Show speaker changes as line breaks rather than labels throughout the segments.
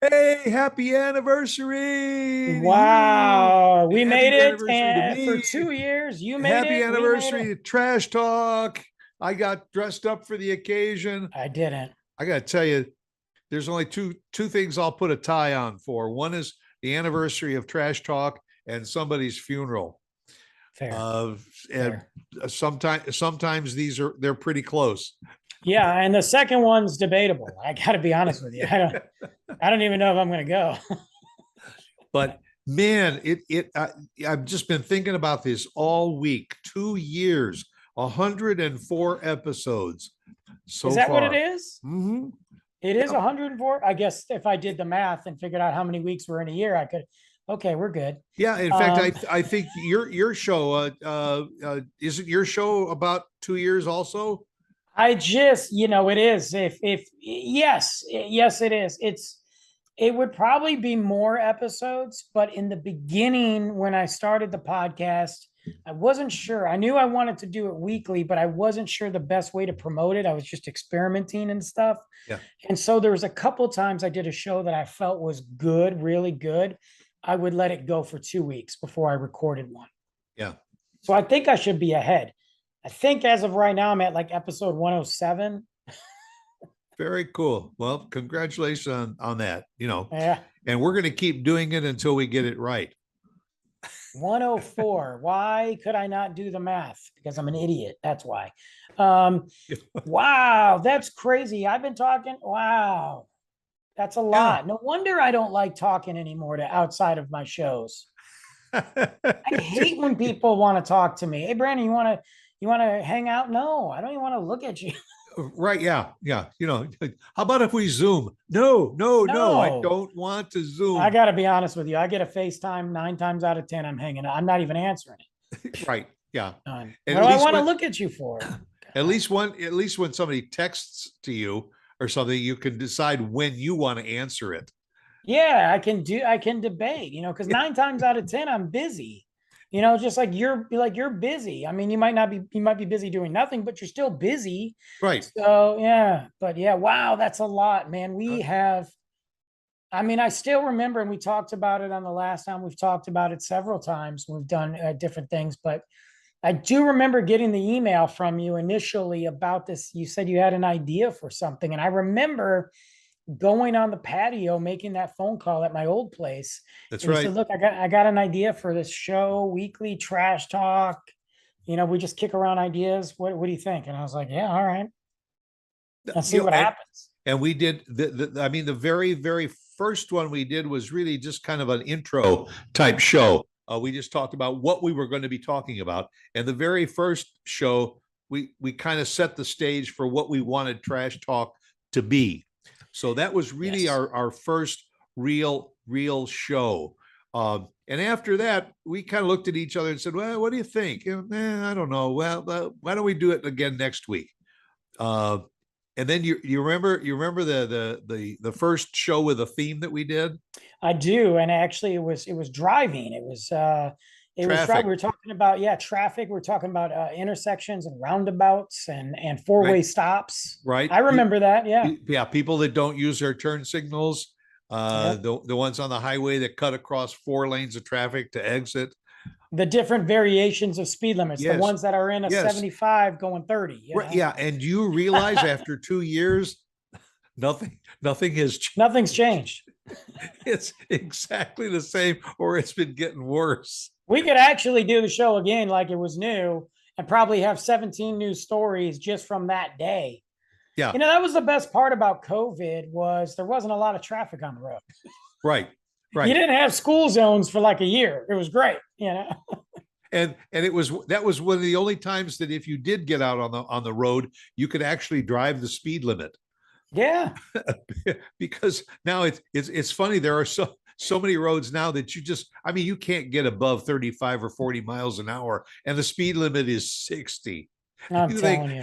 Hey, happy anniversary to you.
Wow, we made
Happy
it
anniversary to
and for
me.
2 years. You made
Happy
it. We made it.
anniversary to Trash Talk. I got dressed up for the occasion.
I didn't.
I got to tell you, there's only two things I'll put a tie on for. One is the anniversary of Trash Talk and somebody's funeral.
Fair.
Uh, and
Fair.
sometimes they're pretty close.
Yeah, and the second one's debatable. I got to be honest with you. I don't even know if I'm going to go.
But man, I've just been thinking about this all week. 2 years, 104 episodes
Is
so
that what it
far.
is?
Mm-hmm.
It is
Yep.
104. I guess if I did the math and figured out how many weeks were in a year, I could. Okay, we're good.
Yeah. In fact,
Um,
I think your show isn't your show about 2 years also.
I just, it is. If yes, it is. It would probably be more episodes, but in the beginning, when I started the podcast, I wasn't sure. I knew I wanted to do it weekly, but I wasn't sure the best way to promote it. I was just experimenting and stuff.
Yeah.
And so there was a couple times I did a show that I felt was good, really good. I would let it go for 2 weeks before I recorded one.
Yeah.
So I think I should be ahead. I think as of right now, I'm at like episode 107.
Very cool. Well, congratulations on that.
Yeah.
And we're going to keep doing it until we get it right.
104. Why could I not do the math? Because I'm an idiot. That's why. Wow, that's crazy. I've been talking. Wow, that's a
Yeah.
lot. No wonder I don't like talking anymore to outside of my shows. I hate when people want to talk to me. Hey, Brandon, you want to hang out? No, I don't even want to look at you.
Right. Yeah. Yeah. How about if we Zoom? No, no, no. I
No,
don't want to
I
Zoom.
got to be honest with you. I get a FaceTime 9 times out of 10. I'm hanging out. I'm not even answering it.
Right. Yeah. And
What
at
do I
least
want to
when
look at you for?
at least when somebody texts to you or something, you can decide when you want to answer it.
Yeah, I can debate, because 9 times out of 10, I'm busy. Just like you're busy. I mean, you might be busy doing nothing, but you're still busy.
Right.
So yeah, but yeah, wow, that's a lot, man.
Uh,
I mean, I still remember, and we talked about it on the last time. We've talked about it several times. We've done different things, but I do remember getting the email from you initially about this. You said you had an idea for something, and I remember going on the patio making that phone call at my old place,
That's
and you said,
right.
look, I got an idea for this show, weekly trash talk. We just kick around ideas. What do you think? And I was like, yeah, all right, let's see
You know,
what
and,
happens.
and we did I mean, the very, very first one we did was really just kind of an intro type show. We just talked about what we were going to be talking about. And the very first show, we kind of set the stage for what we wanted Trash Talk to be. So that was really
Yes.
our first real show. And after that, we kind of looked at each other and said, "Well, what do you think?" I don't know. Well, why don't we do it again next week? Uh, and then you remember the first show with a theme that we did?
I do, and actually, it was driving. It was driving.
Traffic,
We were talking about, yeah, traffic. We are talking about intersections and roundabouts and
right?
four-way stops.
Right.
I remember that. Yeah.
Yeah, people that don't use their turn signals,
Yep.
the ones on the highway that cut across 4 lanes of traffic to exit.
The different variations of speed limits, the
Yes,
ones that are in a
yes,
75 going 30,
right. Yeah, and you realize after 2 years, nothing has
Nothing's changed.
it's exactly the same, or it's been getting worse.
We could actually do the show again like it was new and probably have 17 new stories just from that day.
Yeah,
That was the best part about COVID was there wasn't a lot of traffic on the road.
right,
You
right.
didn't have school zones for like a year. It was great.
And that was one of the only times that if you did get out on the road, you could actually drive the speed limit.
Yeah.
Because now it's funny, there are so many roads now that I mean, you can't get above 35 or 40 miles an hour, and the speed limit is 60.
I'm
You think
telling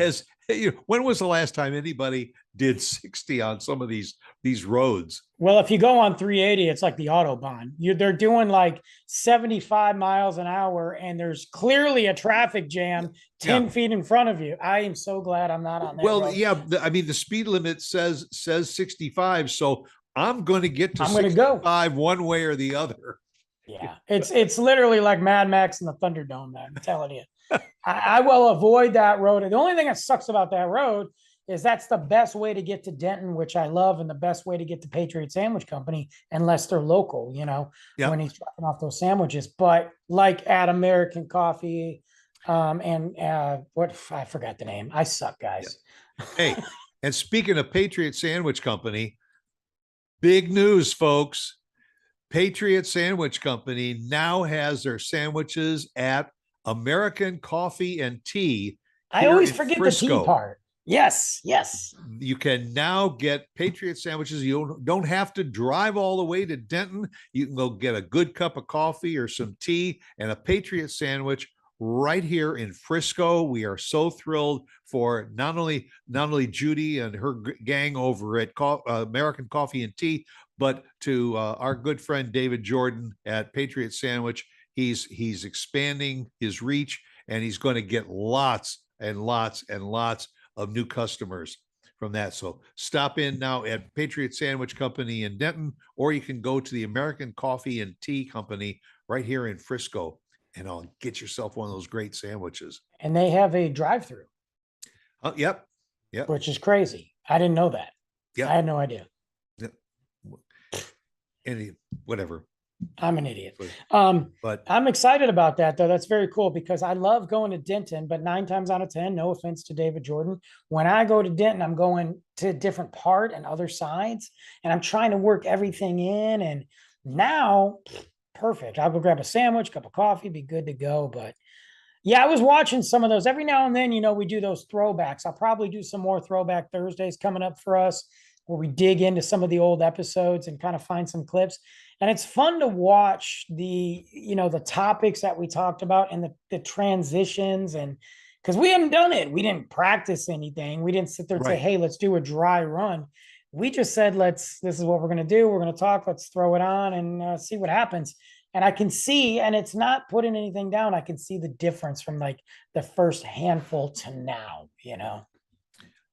you.
when was the last time anybody did 60 on some of these roads?
Well, if you go on 380, it's like the Autobahn. They're doing like 75 miles an hour, and there's clearly a traffic jam
Yeah.
10 feet in front of you. I am so glad I'm not on that
Well,
road.
yeah, I mean, the speed limit says 65. So I'm going to get to
I'm going to go.
65 one way or the other.
Yeah, it's literally like Mad Max and the Thunderdome, man. I'm telling you. I will avoid that road. The only thing that sucks about that road is that's the best way to get to Denton, which I love, and the best way to get to Patriot Sandwich Company, unless they're local, when he's dropping off those sandwiches. But like at American Coffee, and what I forgot the name. I suck, guys.
Yeah. Hey, and speaking of Patriot Sandwich Company, big news, folks. Patriot Sandwich Company now has their sandwiches at American Coffee and Tea.
I always forget Frisco. The tea part. Yes, yes.
You can now get Patriot sandwiches. You don't have to drive all the way to Denton. You can go get a good cup of coffee or some tea and a Patriot sandwich right here in Frisco. We are so thrilled for not only Judy and her gang over at American Coffee and Tea, but to our good friend David Jordan at Patriot Sandwich. He's expanding his reach, and he's going to get lots and lots and lots of new customers from that. So stop in now at Patriot Sandwich Company in Denton, or you can go to the American Coffee and Tea Company right here in Frisco, and I'll get yourself one of those great sandwiches.
And they have a drive-through.
Oh, yep.
Which is crazy. I didn't know that. Yeah, I had no idea.
Yep. Whatever.
I'm an idiot. But I'm excited about that, though. That's very cool because I love going to Denton, but 9 times out of 10, no offense to David Jordan, when I go to Denton, I'm going to a different part and other sides, and I'm trying to work everything in. And now, perfect. I'll go grab a sandwich, cup of coffee, be good to go. But yeah, I was watching some of those. Every now and then, we do those throwbacks. I'll probably do some more Throwback Thursdays coming up for us, where we dig into some of the old episodes and kind of find some clips. And it's fun to watch the topics that we talked about and the transitions, and because we haven't done it. We didn't practice anything. We didn't sit there and say, hey, let's do a dry run. We just said, this is what we're going to do. We're going to talk, let's throw it on and see what happens. And I can see, and it's not putting anything down, I can see the difference from like the first handful to now,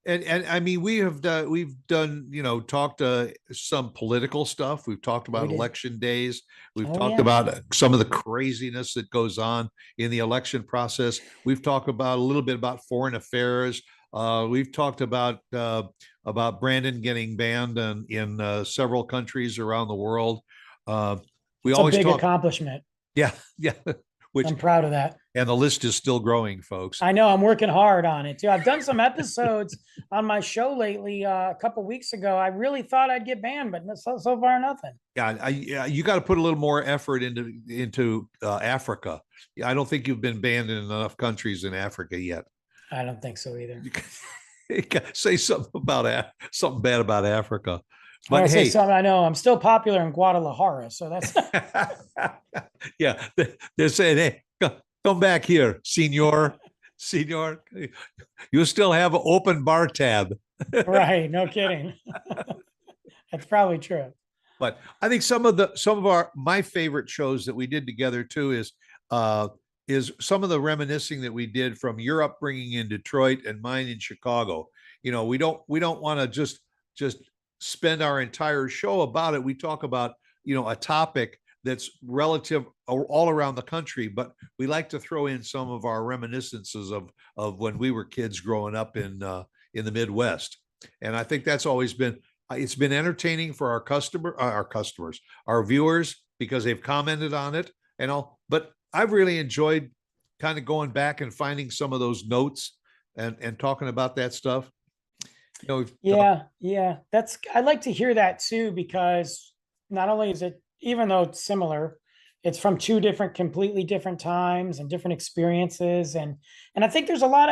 And I mean, we've done, talked some political stuff. We've talked about election days. We've talked about some of the craziness that goes on in the election process. We've talked about a little bit about foreign affairs. We've talked about Brandon getting banned in several countries around the world.
It's always a big accomplishment.
Yeah.
Which I'm proud of that.
And the list is still growing, folks.
I know. I'm working hard on it too. I've done some episodes on my show lately. A couple of weeks ago, I really thought I'd get banned, but so far nothing.
Yeah, you got to put a little more effort into Africa. I don't think you've been banned in enough countries in Africa yet.
I don't think so either.
You say something bad about Africa. But
hey, I know I'm still popular in Guadalajara, so that's
yeah. They're saying, "Hey, come back here, senor. You still have an open bar tab."
Right? No kidding. That's probably true.
But I think some of my favorite shows that we did together too is some of the reminiscing that we did from your upbringing in Detroit and mine in Chicago. We don't want to just spend our entire show about it. We talk about, a topic that's relative all around the country, but we like to throw in some of our reminiscences of when we were kids growing up in the Midwest. And I think that's always it's been entertaining for our viewers, because they've commented on it and all, but I've really enjoyed kind of going back and finding some of those notes and talking about that stuff.
Yeah. I like to hear that too, because not only is it, even though it's similar, it's from 2 completely different times and different experiences. And I think there's a lot,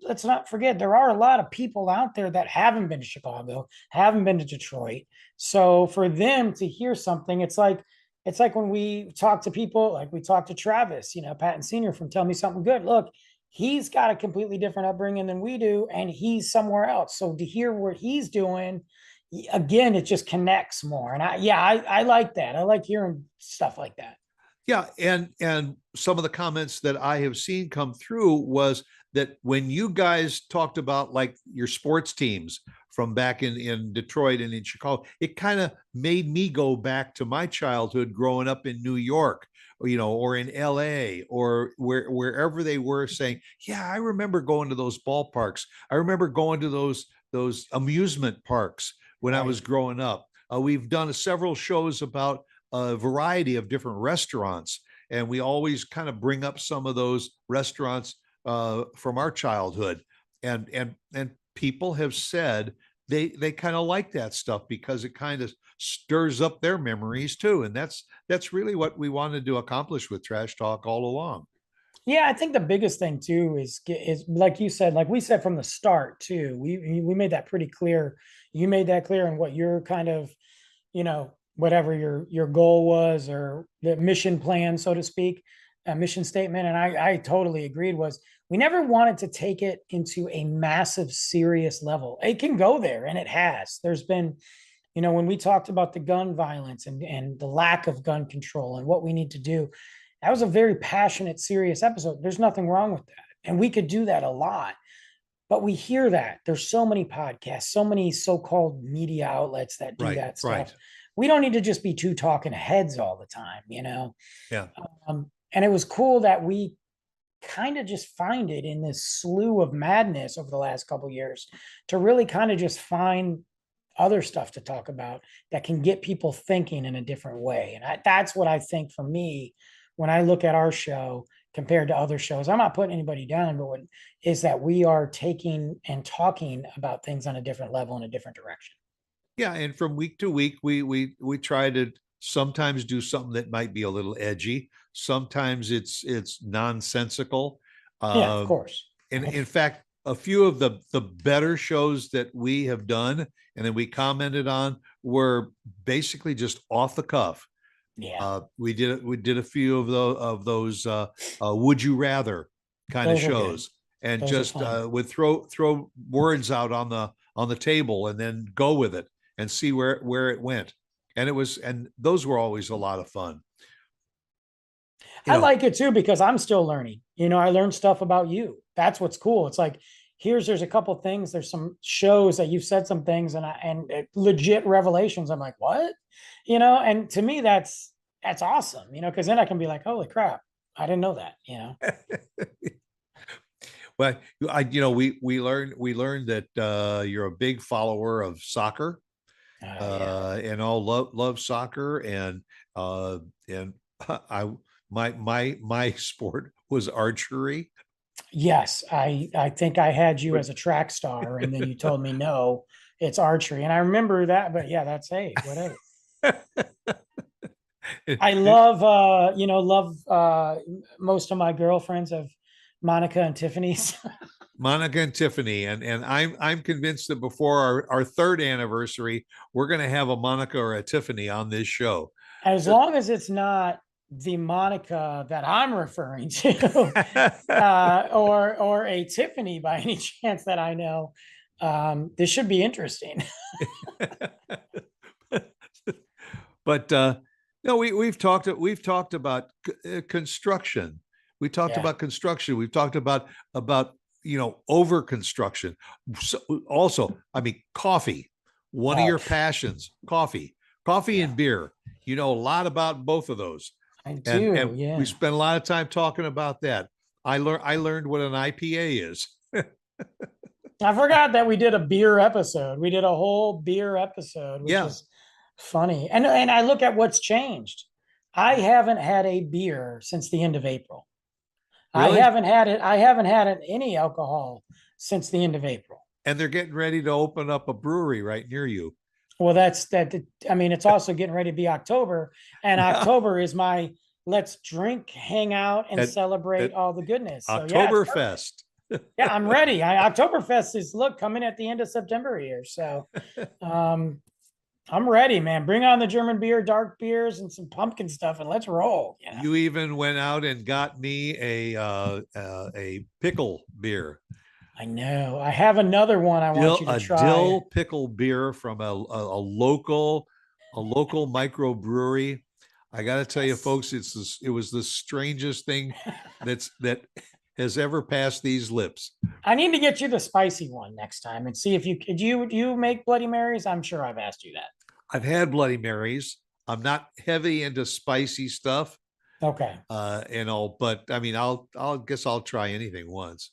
let's not forget, there are a lot of people out there that haven't been to Chicago, haven't been to Detroit. So for them to hear something, it's like when we talk to people, like we talked to Travis, Patton Sr. from Tell Me Something Good. Look, he's got a completely different upbringing than we do, and he's somewhere else. So to hear what he's doing, again, it just connects more. And I like that. I like hearing stuff like that.
Yeah. And some of the comments that I have seen come through was that when you guys talked about like your sports teams from back in Detroit and in Chicago, it kind of made me go back to my childhood growing up in New York, or in LA, or wherever they were, saying, yeah, I remember going to those ballparks. I remember going to those amusement parks when I was
Right.
growing up. We've done several shows about a variety of different restaurants, and we always kind of bring up some of those restaurants from our childhood, and people have said they kind of like that stuff because it kind of stirs up their memories too, and that's really what we wanted to accomplish with Trash Talk all along.
Yeah, I think the biggest thing too is like you said, like we said from the start too. We made that pretty clear. You made that clear in what your kind of, whatever your goal was or the mission plan, so to speak, a mission statement. And I totally agreed, was we never wanted to take it into a massive serious level. It can go there, and it has. There's been, when we talked about the gun violence and the lack of gun control and what we need to do, that was a very passionate, serious episode. There's nothing wrong with that. And we could do that a lot. But we hear that there's so many podcasts, so many so-called media outlets that do
Right,
that stuff.
right.
We don't need to just be two talking heads all the time.
Yeah.
And it was cool that we kind of just find it in this slew of madness over the last couple of years to really kind of just find other stuff to talk about that can get people thinking in a different way. And that's what I think for me when I look at our show compared to other shows. I'm not putting anybody down, but what is that we are taking and talking about things on a different level in a different direction.
Yeah, and from week to week, we try to sometimes do something that might be a little edgy. Sometimes it's nonsensical.
Yeah, of
Um,
course.
and in fact, a few of the better shows that we have done and then we commented on were basically just off the cuff.
Yeah,
We did a few of those would you rather kind of
those are good.
shows, and
Those are
just
fun.
would throw words out on the table and then go with it and see where it went. And those were always a lot of fun. You
I
know,
like it too because I'm still learning. I learned stuff about you. That's what's cool. It's like there's a couple things. There's some shows that you've said some things and legit revelations. I'm like, what? And to me that's awesome. Because then I can be like, holy crap, I didn't know that.
well, we learned that you're a big follower of soccer,
Oh yeah.
and all love soccer, and I my sport was archery.
Yes, I think I had you as a track star, and then you told me no, it's archery, and I remember that. But yeah, that's, hey, whatever. I love most of my girlfriends have Monica and Tiffany's.
Monica and Tiffany, and I'm convinced that before our third anniversary, we're going to have a Monica or a Tiffany on this show.
As long as it's not the Monica that I'm referring to, or a Tiffany by any chance that I know, this should be interesting.
But no, we've talked about construction. We talked
Yeah,
about construction. We've talked about over construction. So, also, I mean, coffee. One of
oh
your passions, coffee
yeah,
and beer. You know a lot about both of those,
I
and
do.
we
Yeah.
spent a lot of time talking about that. I learned what an IPA is.
I forgot that we did a beer episode. We did a whole beer episode, which
Yeah,
is funny. And I look at what's changed. I haven't had a beer since the end of April. I
really.
haven't had it. I haven't had any alcohol since the end of April.
And they're getting ready to open up a brewery right near you.
Well, that's that. I mean, it's also getting ready to be October, and
Yeah,
October is my let's drink, hang out, and
at
celebrate
at
all the goodness. So yeah, it's perfect.
Oktoberfest.
Yeah, I'm ready. Oktoberfest is coming at the end of September here. So um I'm ready, man. Bring on the German beer, dark beers, and some pumpkin stuff, and let's roll.
You even went out and got me a pickle beer,
I know. I have another one I want you to try.
dill pickle beer from a local microbrewery. I got to tell you,
Yes.
folks, it was the strangest thing that has ever passed these lips.
I need to get you the spicy one next time and see if you make Bloody Marys. I'm sure I've asked you that.
I've had Bloody Marys. I'm not heavy into spicy stuff,
Okay.
but I mean, I'll guess I'll try anything once.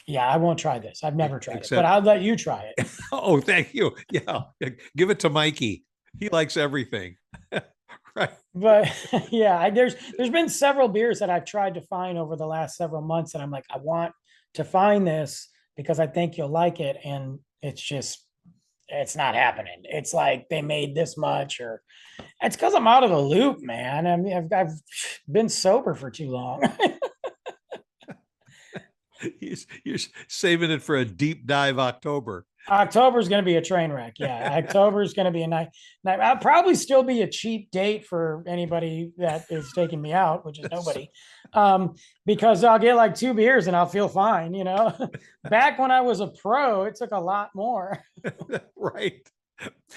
Yeah, I won't try this. I've never tried it, but
Except,
I'll let you try it.
oh, thank you. Yeah, give it to Mikey. He likes everything. Right.
But yeah, there's been several beers that I've tried to find over the last several months, and I'm like, I want to find this because I think you'll like it, and it's not happening. It's like they made this much, or it's because I'm out of the loop, man. I mean, I've been sober for too long.
You're saving it for a deep dive October.
October is going to be a train wreck. Yeah, October is going to be a night. I'll probably still be a cheap date for anybody that is taking me out, which is nobody, because I'll get like 2 beers and I'll feel fine. You know, back when I was a pro, it took a lot more.
Right.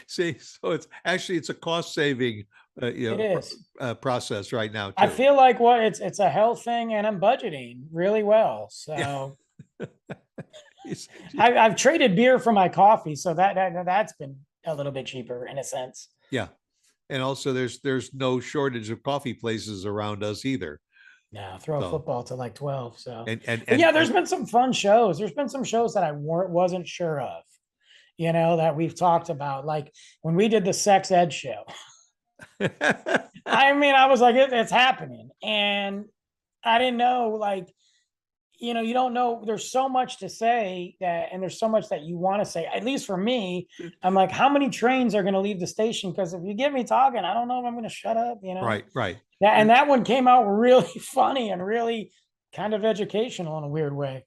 See, so it's a cost saving,
It is.
process right now. Too.
I feel like it's a health thing, and I'm budgeting really well. So.
Yeah.
I've traded beer for my coffee, so that's been a little bit cheaper in a sense.
Yeah, and also there's no shortage of coffee places around us either.
No, throw football to like 12. So
and
yeah, there's been some fun shows. There's been some shows that I wasn't sure of, you know, that we've talked about, like when we did the sex ed show. I mean, I was like, it's happening, and I didn't know, like, you know, you don't know. There's so much to say and there's so much that you want to say. At least for me, I'm like, how many trains are going to leave the station? Because if you get me talking, I don't know if I'm going to shut up. You know,
right.
And that one came out really funny and really kind of educational in a weird way.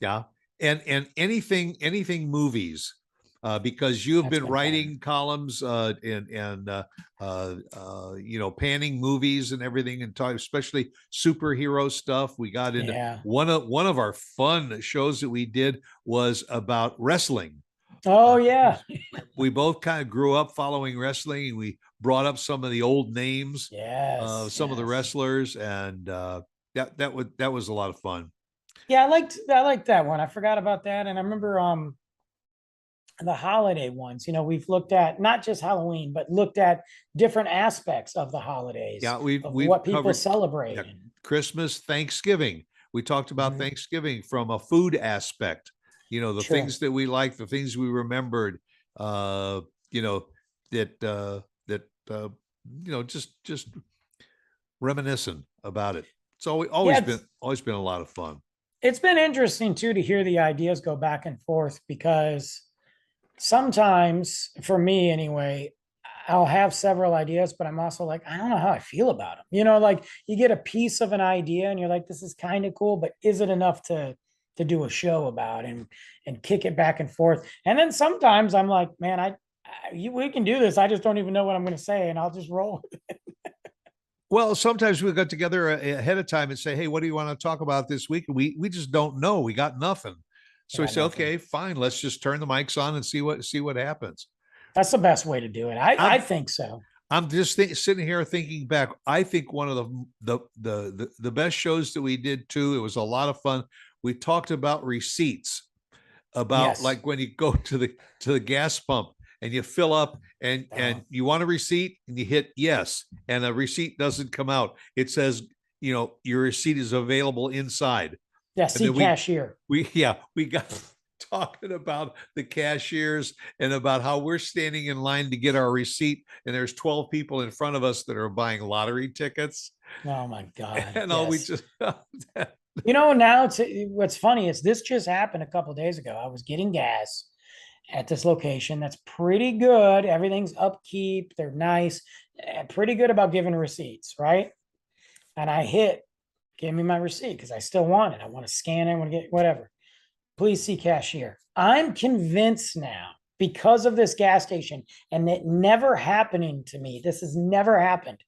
Yeah, and anything movies. Because you've been writing fun. Columns and panning movies and everything, and especially superhero stuff. We got into one of our fun shows that we did was about wrestling.
Oh yeah,
we both kind of grew up following wrestling, and we brought up some of the old names of some of the wrestlers, and that was a lot of fun.
Yeah, I liked that one. I forgot about that, and I remember the holiday ones. You know, we've looked at not just Halloween, but looked at different aspects of the holidays.
Yeah, we've
what people celebrate.
Yeah, Christmas, Thanksgiving. We talked about Thanksgiving from a food aspect. You know, the things that we like, the things we remembered. Just reminiscent about it. It's always been a lot of fun.
It's been interesting too to hear the ideas go back and forth, because sometimes, for me anyway, I'll have several ideas, but I'm also like, I don't know how I feel about them. You know, like you get a piece of an idea and you're like, this is kind of cool, but is it enough to do a show about and kick it back and forth? And then sometimes I'm like, man, we can do this. I just don't even know what I'm going to say, and I'll just roll with it.
Well, sometimes we got together ahead of time and say, hey, what do you want to talk about this week? And we just don't know. We got nothing. So we say, okay, fine. Let's just turn the mics on and see what happens.
That's the best way to do it. I think so.
I'm just sitting here thinking back. I think one of the best shows that we did too. It was a lot of fun. We talked about receipts, about like when you go to the gas pump and you fill up and you want a receipt and you hit yes, and a receipt doesn't come out. It says, you know, your receipt is available inside.
Yeah, see cashier.
We got talking about the cashiers and about how we're standing in line to get our receipt, and there's 12 people in front of us that are buying lottery tickets.
Oh my God.
And all we just
you know, now what's funny is this just happened a couple of days ago. I was getting gas at this location that's pretty good. Everything's upkeep. They're nice, pretty good about giving receipts, right? And I give me my receipt because I still want it. I want to scan it. I want to get whatever. Please see cashier. I'm convinced now, because of this gas station, and it never happening to me. This has never happened.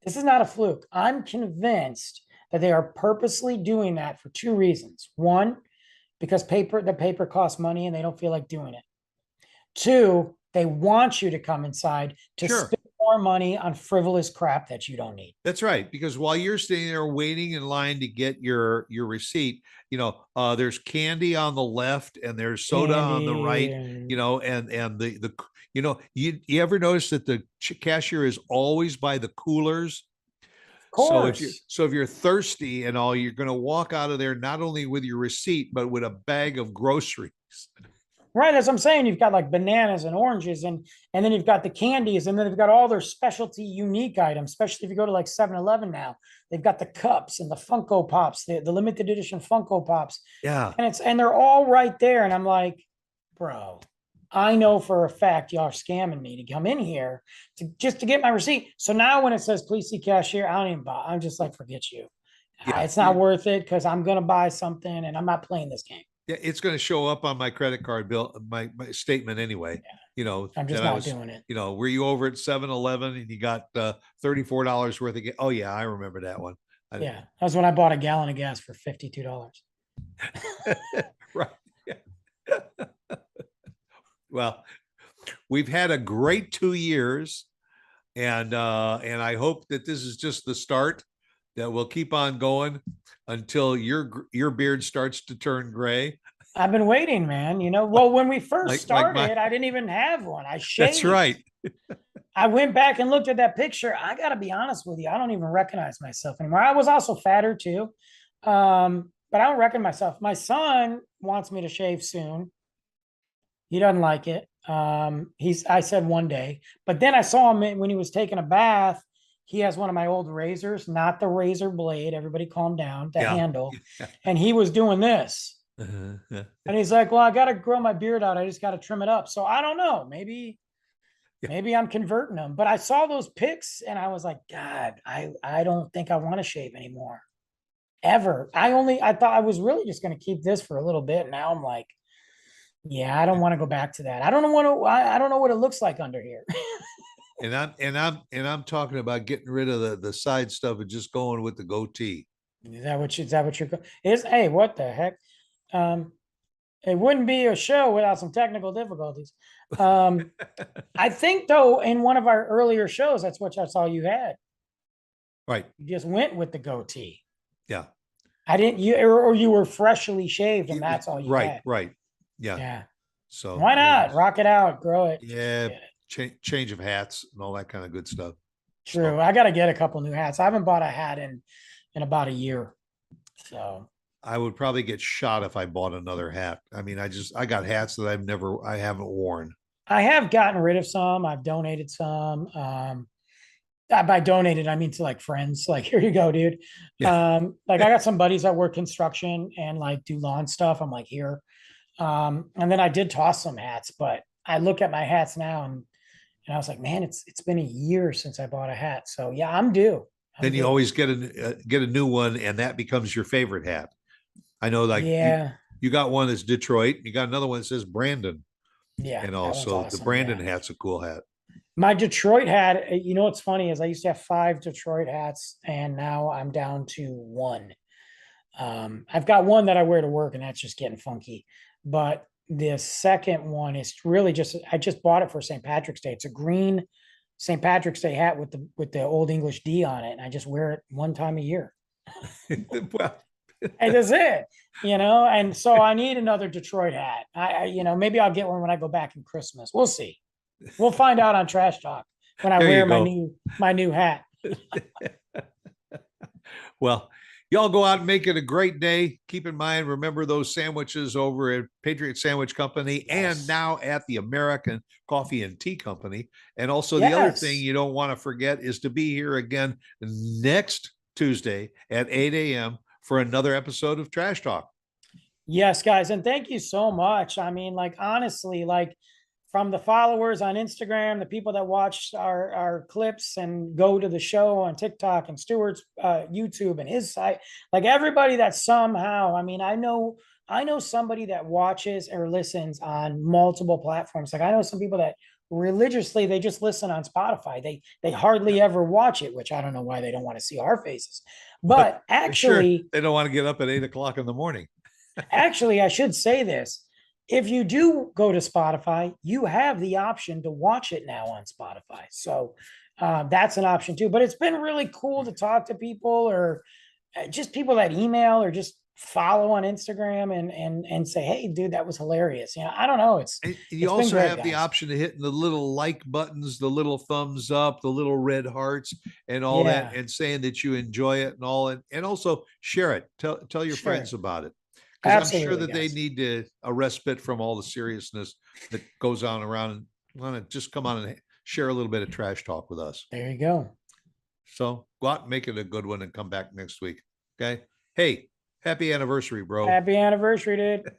This is not a fluke. I'm convinced that they are purposely doing that for 2 reasons. One, because the paper costs money and they don't feel like doing it. 2, they want you to come inside to spit more money on frivolous crap that you don't need.
That's right. Because while you're sitting there waiting in line to get your receipt, there's candy on the left and there's soda on the right,
Candy and
and you ever notice that the cashier is always by the coolers?
of course.
So if you're thirsty and all, you're going to walk out of there not only with your receipt but with a bag of groceries.
Right, as I'm saying, you've got like bananas and oranges, and then you've got the candies, and then they've got all their specialty unique items, especially if you go to like 7-Eleven now. They've got the cups and the Funko Pops, the limited edition Funko Pops.
Yeah.
And they're all right there. And I'm like, bro, I know for a fact y'all are scamming me to come in here just to get my receipt. So now when it says please see cashier, I don't even buy. I'm just like, forget you.
Yeah.
It's not worth it because I'm gonna buy something and I'm not playing this game.
Yeah, it's going to show up on my credit card bill, my statement anyway.
I'm just not doing it.
Were you over at 7-Eleven and you got $34 worth of oh yeah, I remember that one.
Yeah, that was when I bought a gallon of gas for $52.
Right. Yeah. Well, we've had a great 2 years, and I hope that this is just the start, that we'll keep on going until your beard starts to turn gray.
I've been waiting, man. Well, when we first started, I didn't even have one. I shaved.
That's right.
I went back and looked at that picture. I got to be honest with you. I don't even recognize myself anymore. I was also fatter too. But I don't recognize myself. My son wants me to shave soon. He doesn't like it. I said one day, but then I saw him when he was taking a bath. He has one of my old razors, not the razor blade. Everybody calm down, the handle. Yeah. And he was doing this. And he's like, well, I got to grow my beard out. I just got to trim it up. So I don't know. Maybe I'm converting him. But I saw those pics and I was like, God, I don't think I want to shave anymore. Ever. I thought I was really just going to keep this for a little bit. Now I'm like, yeah, I don't want to go back to that. I don't know what it looks like under here.
And I'm talking about getting rid of the side stuff and just going with the goatee.
Is that what you're hey, what the heck? It wouldn't be a show without some technical difficulties. I think though, in one of our earlier shows, that's what I saw you had.
Right.
You just went with the goatee.
Yeah.
I didn't or you were freshly shaved and that's all you had.
Right. Yeah.
Yeah.
So
why not rock it out, grow it?
Yeah. Change of hats and all that kind of good stuff.
True. So, I got to get a couple new hats. I haven't bought a hat in about a year. So
I would probably get shot if I bought another hat. I mean, I got hats that I haven't worn.
I have gotten rid of some. I've donated some. By donated, I mean to like friends, like, here you go, dude. Yeah. Like I got some buddies that work construction and like do lawn stuff. I'm like, here. And then I did toss some hats, but I look at my hats now and I was like, man, it's been a year since I bought a hat. So yeah, I'm due.
Then you always get a new one, and that becomes your favorite hat. I know, like you got one that's Detroit. You got another one that says Brandon.
Yeah,
and also awesome. The Brandon hat's a cool hat.
My Detroit hat. What's funny is I used to have 5 Detroit hats, and now I'm down to 1. I've got one that I wear to work, and that's just getting funky. But the second one is really I just bought it for St. Patrick's Day. It's a green St. Patrick's Day hat with the Old English D on it. And I just wear it one time a year.
Well,
and that's it, and so I need another Detroit hat. Maybe I'll get one when I go back in Christmas. We'll see. We'll find out on Trash Talk when I wear my new hat.
Well, y'all go out and make it a great day. Keep in mind, remember those sandwiches over at Patriot Sandwich Company and now at the American Coffee and Tea Company. And also the other thing you don't want to forget is to be here again next Tuesday at 8 a.m. for another episode of Trash Talk.
Yes, guys. And thank you so much. I mean, like, honestly, like, from the followers on Instagram, the people that watch our clips and go to the show on TikTok and Stuart's YouTube and his site, like everybody that somehow, I mean, I know somebody that watches or listens on multiple platforms. Like I know some people that religiously, they just listen on Spotify. They hardly ever watch it, which I don't know why they don't want to see our faces, but actually
they don't want to get up at 8 o'clock in the morning.
Actually, I should say this. if you do go to Spotify, you have the option to watch it now on Spotify. So that's an option too. But it's been really cool to talk to people, or just people that email or just follow on Instagram and say, "Hey, dude, that was hilarious." You know, I don't know.
And you
It's been
also
great,
have the
guys.
option of hitting the little like buttons, the little thumbs up, the little red hearts, and all that,
Yeah,
and saying that you enjoy it and all, and also share it. Tell your friends
sure,
about it, because I'm sure
absolutely,
that they
guys.
need a respite from all the seriousness that goes on around, and want to just come on and share a little bit of trash talk with us.
There you go.
So go out and make it a good one, and come back next week. Okay. Hey, happy anniversary, bro.
Happy anniversary, dude.